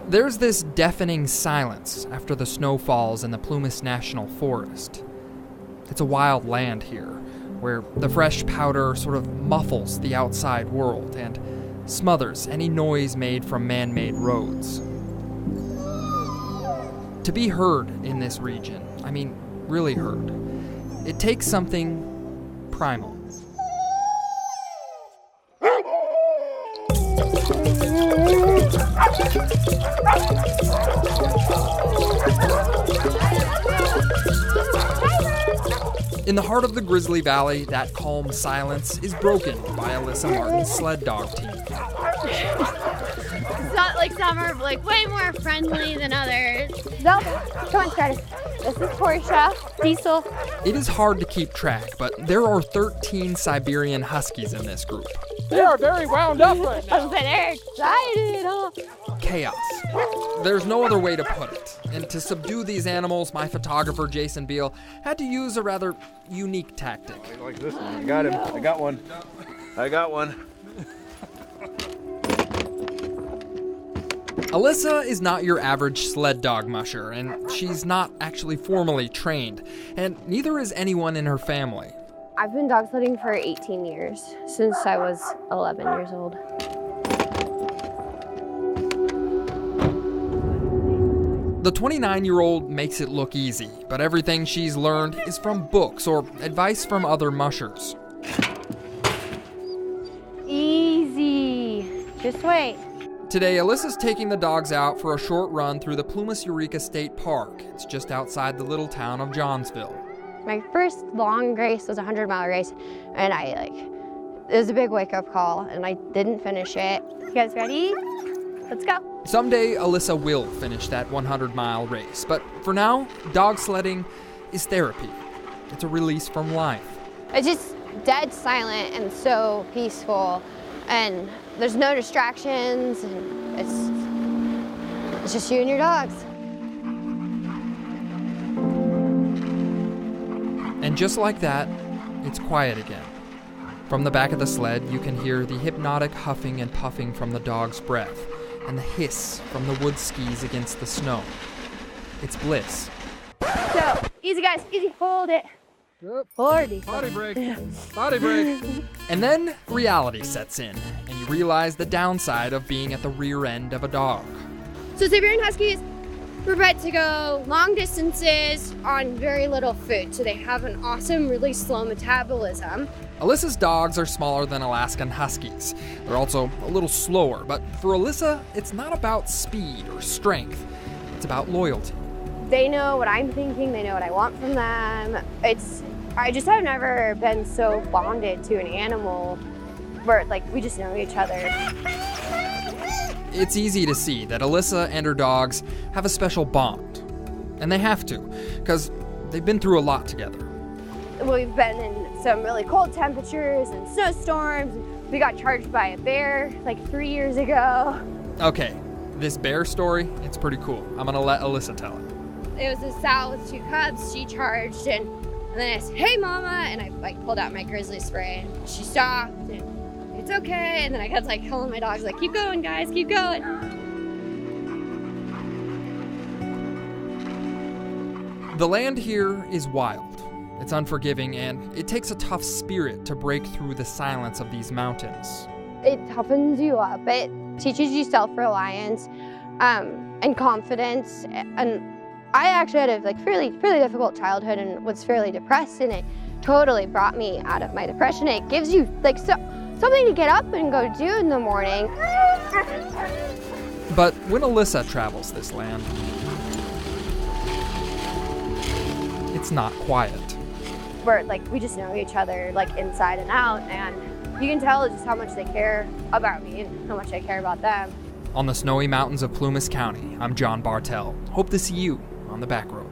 There's this deafening silence after the snow falls in the Plumas National Forest. It's a wild land here, where the fresh powder sort of muffles the outside world and smothers any noise made from man-made roads. To be heard in this region, I mean, really heard, it takes something primal. In the heart of the Grizzly Valley, that calm silence is broken by Alyssa Martin's sled dog team. Some are way more friendly than others. Zelda, come on, Curtis. This is Portia, Diesel. It is hard to keep track, but there are 13 Siberian Huskies in this group. They are very wound up right now. They're excited, huh? Chaos. There's no other way to put it. And to subdue these animals, my photographer, Jason Beal, had to use a rather unique tactic. Like this one. I got him. I got one. I got one. Alyssa is not your average sled dog musher, and she's not actually formally trained, and neither is anyone in her family. I've been dog sledding for 18 years, since I was 11 years old. The 29-year-old makes it look easy, but everything she's learned is from books or advice from other mushers. Easy. Just wait. Today, Alyssa's taking the dogs out for a short run through the Plumas Eureka State Park. It's just outside the little town of Johnsville. My first long race was a 100-mile race, and it was a big wake-up call, and I didn't finish it. You guys ready? Let's go. Someday, Alyssa will finish that 100-mile race, but for now, dog sledding is therapy. It's a release from life. It's just dead silent and so peaceful, and there's no distractions, and it's just you and your dogs. And just like that, it's quiet again. From the back of the sled, you can hear the hypnotic huffing and puffing from the dog's breath, and the hiss from the wood skis against the snow. It's bliss. So, easy guys, easy, hold it. Yep. Body break. Body break. And then reality sets in, and you realize the downside of being at the rear end of a dog. So Siberian Huskies were bred to go long distances on very little food. So they have an awesome, really slow metabolism. Alyssa's dogs are smaller than Alaskan Huskies. They're also a little slower, but for Alyssa, it's not about speed or strength. It's about loyalty. They know what I'm thinking, they know what I want from them. I just have never been so bonded to an animal where we just know each other. It's easy to see that Alyssa and her dogs have a special bond. And they have to, because they've been through a lot together. We've been in some really cold temperatures and snowstorms. We got charged by a bear 3 years ago. Okay, this bear story, it's pretty cool. I'm gonna let Alyssa tell it. It was a sow with 2 cubs. She charged, and then I said, "Hey, Mama," and I pulled out my grizzly spray, and she stopped, and it's okay. And then I kept telling my dogs, "Keep going, guys, keep going." The land here is wild. It's unforgiving, and it takes a tough spirit to break through the silence of these mountains. It toughens you up. It teaches you self-reliance and confidence. And I actually had a fairly difficult childhood and was fairly depressed, and it totally brought me out of my depression. It gives you something to get up and go do in the morning. But when Alyssa travels this land, it's not quiet. Where we just know each other inside and out, and you can tell just how much they care about me and how much I care about them. On the snowy mountains of Plumas County, I'm John Bartell. Hope to see you on the back road.